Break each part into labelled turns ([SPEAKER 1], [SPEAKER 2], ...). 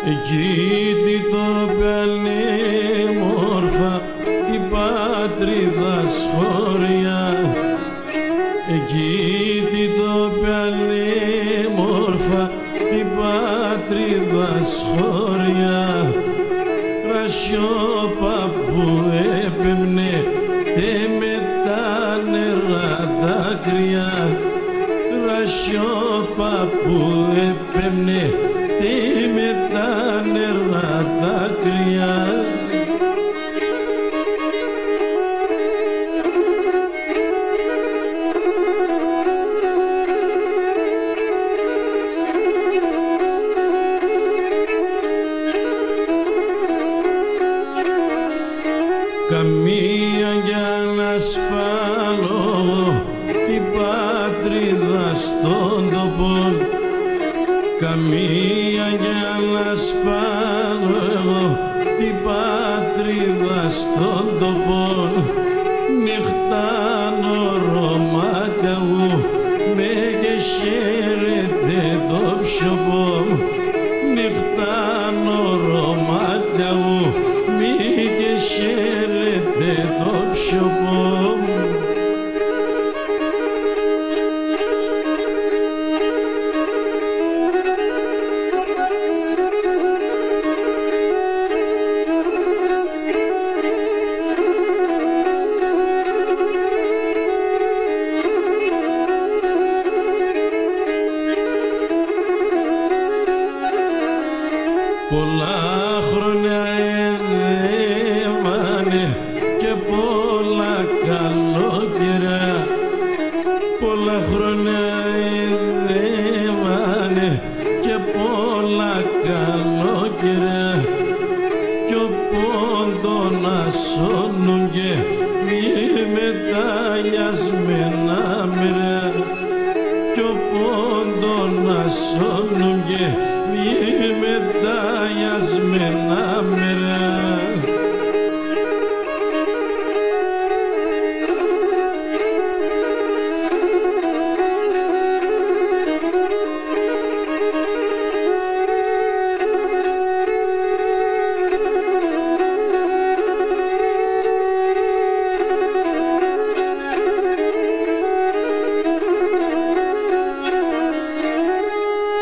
[SPEAKER 1] Εκεί τι το πανέμορφα η πατρίδα σχόρια, εκεί τι το πανέμορφα η πατρίδα σχόρια, ρασιόπα που έπαιρνε με τα νερά δάκρυα, ρασιόπα που έπαιρνε με τα νερά δάκρυα. Καμία για να σπάλω την πατρίδα στον τόπο, καμία για να σπάλω την πατρίδα στον τόπο, νυχτάνω ρομάτα μου με και χαίρεται το ψωπό, νυχτάνω ρομάτα μου με και χαίρεται το ψωπό. Πολλά χρόνια εδεύανε και πολλά καλοκαιριά, πολλά χρόνια εδεύανε και πολλά καλοκαιριά, κι ο πόντο να σώνουνε με τα λιασμένα μεριά, κι ο πόντο να σώνουνε με τα λιασμένα μεριά.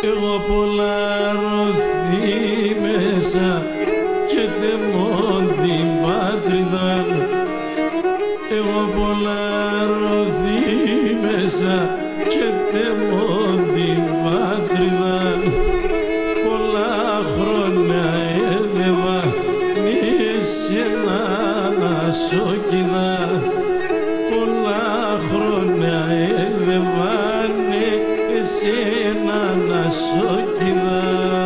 [SPEAKER 1] Εγώ πολλά ρωθεί μέσα και τεμώ την πατρίδα, εγώ πολλά ρωθεί μέσα και τεμώ την πατρίδα, πολλά χρόνια έδευα εσένα να σοκινά, πολλά χρόνια έδευα εσένα να σοκινά.